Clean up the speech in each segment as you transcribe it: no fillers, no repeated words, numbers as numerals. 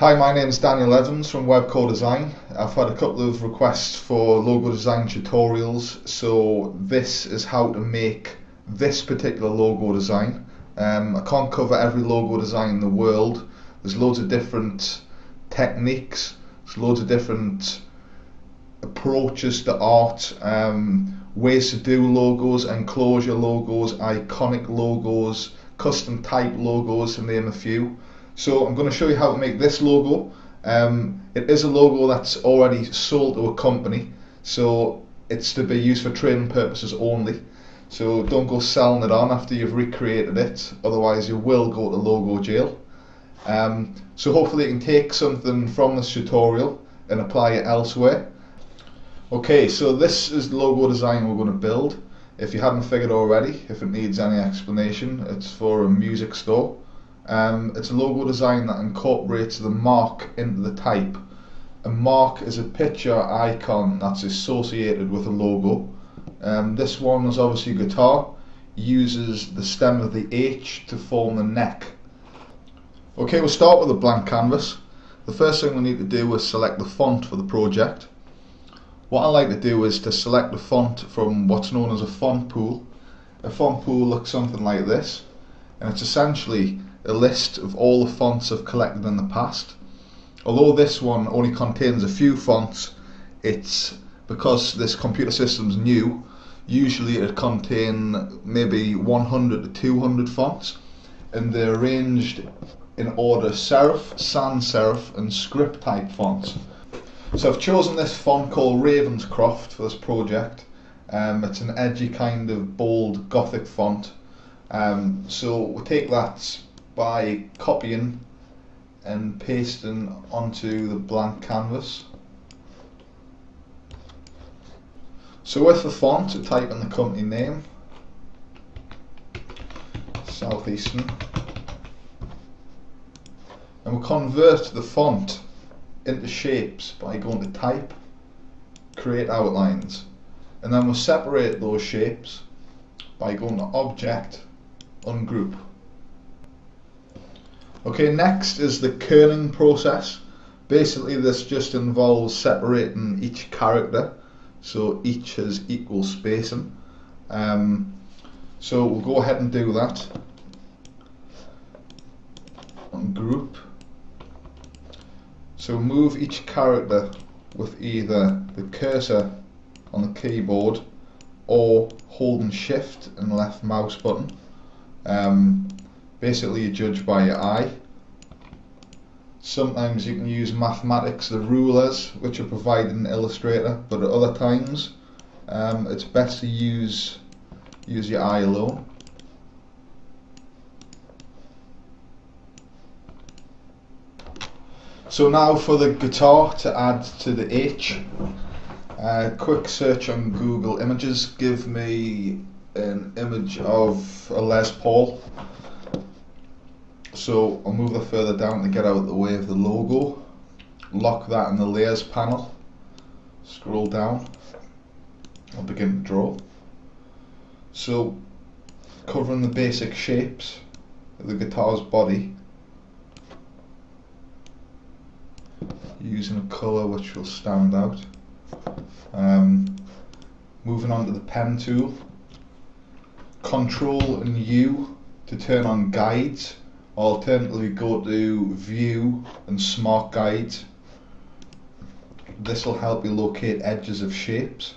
Hi, my name is Daniel Evans from Webco Design. I've had a couple of requests for logo design tutorials, so this is how to make this particular logo design. I can't cover every logo design in the world. There's loads of different techniques, there's loads of different approaches to art, ways to do logos, enclosure logos, iconic logos, custom type logos, to name a few. So I'm going to show you how to make this logo. It is a logo that's already sold to a company, so it's to be used for training purposes only. So don't go selling it on after you've recreated it, otherwise you will go to logo jail. So hopefully you can take something from this tutorial and apply it elsewhere. Okay, so this is the logo design we're going to build. If you hadn't figured already, if it needs any explanation, it's for a music store. It's a logo design that incorporates the mark into the type. A mark is a picture icon that's associated with a logo. This one is obviously a guitar, uses the stem of the H to form the neck. Okay, we'll start with a blank canvas. The first thing we need to do is select the font for the project. What I like to do is to select the font from what's known as a font pool. A font pool looks something like this, and it's essentially a list of all the fonts I've collected in the past. Although this one only contains a few fonts, it's because this computer system's new, usually it contain maybe 100 to 200 fonts, and they're arranged in order serif, sans serif and script type fonts. So I've chosen this font called Ravenscroft for this project. It's an edgy kind of bold gothic font. So we'll take that by copying and pasting onto the blank canvas. So with the font, to type in the company name, Southeastern, and we'll convert the font into shapes by going to type, create outlines, and then we'll separate those shapes by going to object, ungroup. Okay, next is the kerning process. Basically this just involves separating each character so each has equal spacing. So we'll go ahead and do that. Ungroup. So move each character with either the cursor on the keyboard or holding shift and left mouse button. Basically you judge by your eye. Sometimes you can use mathematics, the rulers, which are provided in Illustrator, but at other times it's best to use your eye alone. So now for the guitar to add to the H. Quick search on Google Images give me an image of a Les Paul. So I'll move that further down to get out of the way of the logo. Lock that in the layers panel. Scroll down. I'll begin to draw. So covering the basic shapes of the guitar's body, using a colour which will stand out. Moving on to the pen tool. Control and U to turn on guides. Alternatively go to View and Smart Guides. This will help you locate edges of shapes.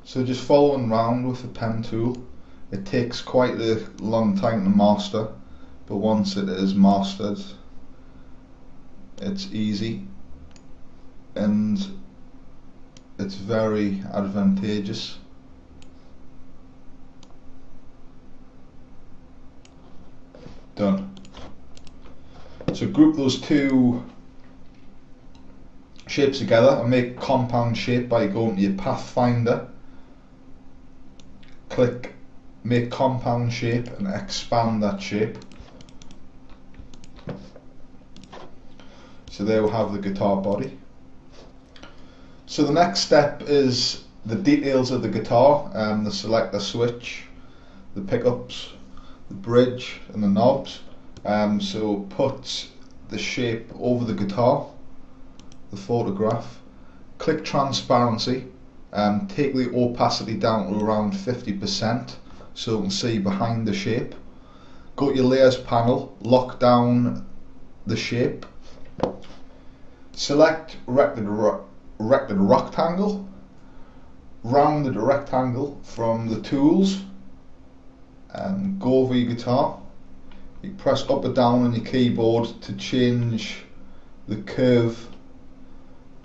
So just following around with the pen tool. It takes quite a long time to master, but once it is mastered, it's easy and it's very advantageous. Done. So group those two shapes together and make a compound shape by going to your Pathfinder, click make compound shape and expand that shape. So there we have the guitar body. So the next step is the details of the guitar, the selector switch, the pickups, the bridge and the knobs. So put the shape over the guitar, the photograph, click transparency, take the opacity down to around 50% so you can see behind the shape. Go to your layers panel, lock down the shape, select rectangle, round the rectangle from the tools, and go over your guitar. You press up or down on your keyboard to change the curve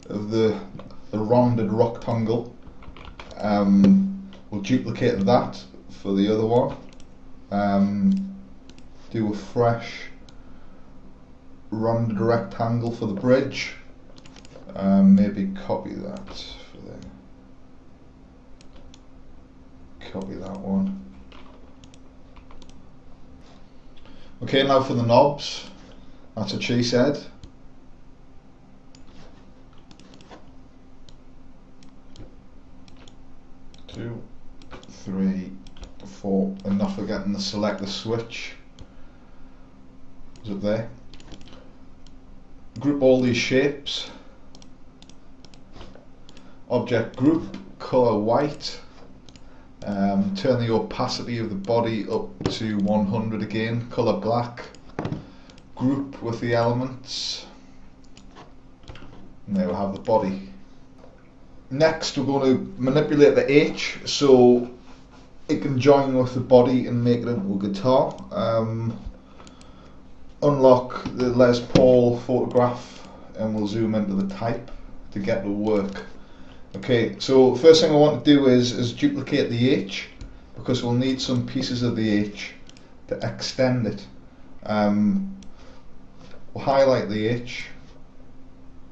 of the rounded rectangle. We'll duplicate that for the other one. Do a fresh rounded rectangle for the bridge. Maybe copy that for the copy that one. Okay, now for the knobs. That's what she said. Two, three, four, and not forgetting to select the switch. Is it there? Group all these shapes. Object group, color white. Turn the opacity of the body up to 100 again, color black. Group with the elements. And there we have the body. Next we're going to manipulate the H so it can join with the body and make it into a guitar. Unlock the Les Paul photograph and we'll zoom into the type to get to work. Okay, so first thing I want to do is duplicate the H, because we'll need some pieces of the H to extend it. We'll highlight the H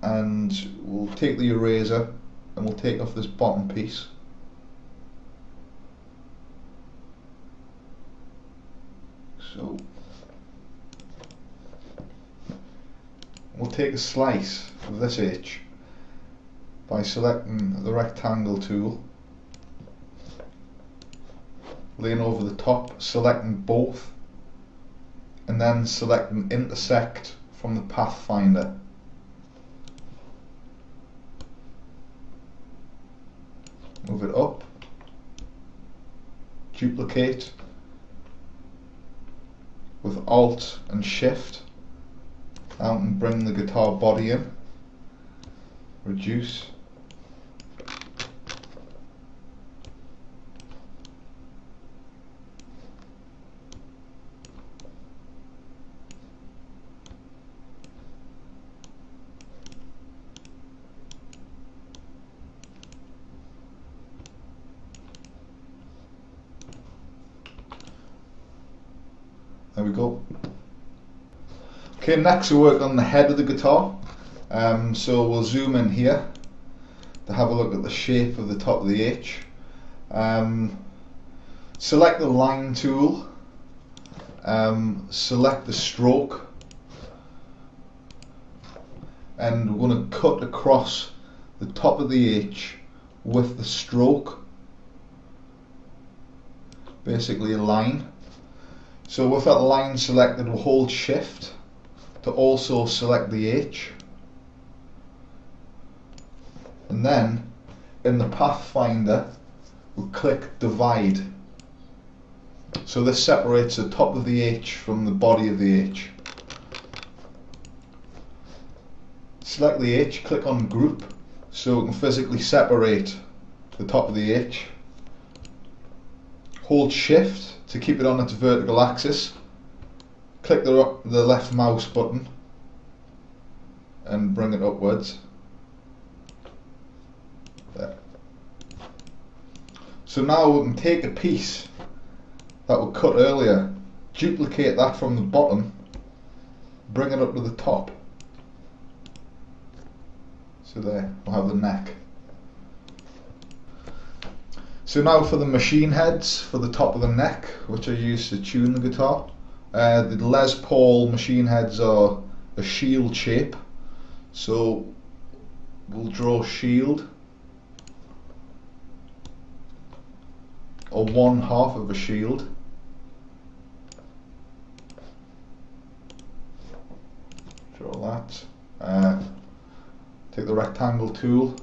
and we'll take the eraser and we'll take off this bottom piece. So we'll take a slice of this H by selecting the rectangle tool, laying over the top, selecting both, and then selecting intersect from the Pathfinder. Move it up, duplicate with Alt and Shift out and bring the guitar body in, reduce, there we go. Okay, next we work on the head of the guitar. So we'll zoom in here to have a look at the shape of the top of the H. Select the line tool, select the stroke, and we're going to cut across the top of the H with the stroke, basically a line. So with that line selected, we'll hold Shift to also select the H, and then in the Pathfinder we'll click Divide. So this separates the top of the H from the body of the H. Select the H, click on Group so we can physically separate the top of the H. Hold Shift to keep it on its vertical axis. Click the left mouse button and bring it upwards. There. So now we can take a piece that we cut earlier, duplicate that from the bottom, bring it up to the top. So there, we'll have the neck. So now for the machine heads for the top of the neck, which I use to tune the guitar. The Les Paul machine heads are a shield shape. So we'll draw a shield, or one half of a shield. Draw that. Take the rectangle tool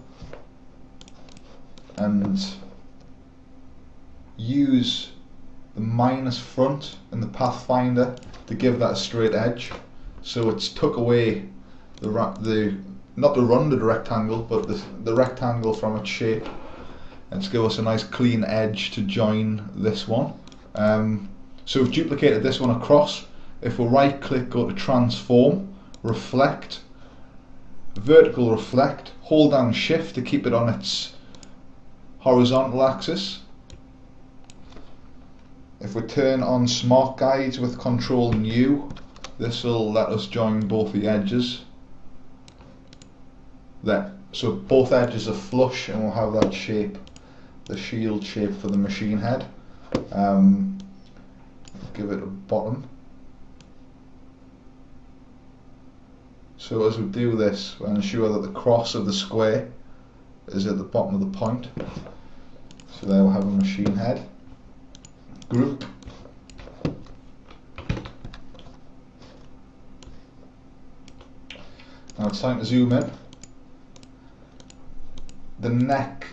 and use the minus front in the Pathfinder to give that a straight edge. So it's took away not the rounded rectangle, but the rectangle from its shape, and to give us a nice clean edge to join this one. So we've duplicated this one across. If we right click, go to transform, reflect, vertical reflect, hold down shift to keep it on its horizontal axis. If we turn on smart guides with Control and U, this will let us join both the edges. There, so both edges are flush, and we'll have that shape, the shield shape for the machine head. Give it a bottom. So as we do this, we'll ensure that the cross of the square is at the bottom of the point. So there we'll have a machine head. Group. Now it's time to zoom in. The neck,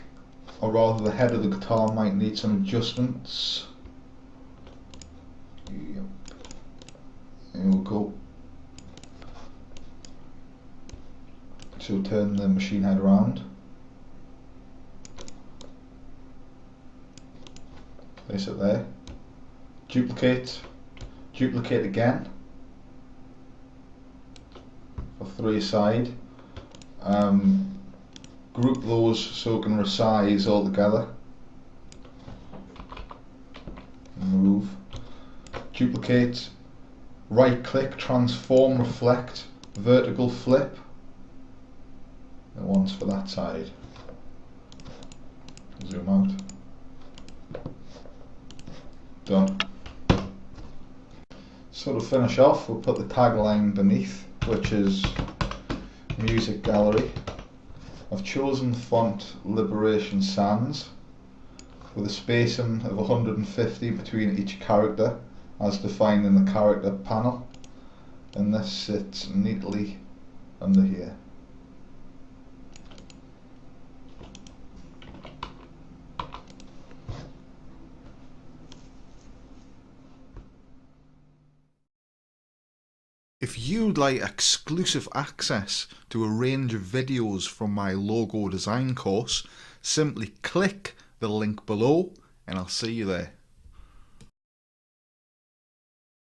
or rather the head of the guitar, might need some adjustments. Yep. There we go. So turn the machine head around. Place it there. Duplicate. Duplicate again. For 3 side. Group those so we can resize all together. Move. Duplicate. Right click, transform, reflect, vertical flip. And one's for that side. Zoom out. Done. So to finish off, we'll put the tagline beneath, which is Music Gallery. I've chosen font Liberation Sans with a spacing of 150 between each character as defined in the character panel, and this sits neatly under here. If you'd like exclusive access to a range of videos from my logo design course, simply click the link below and I'll see you there.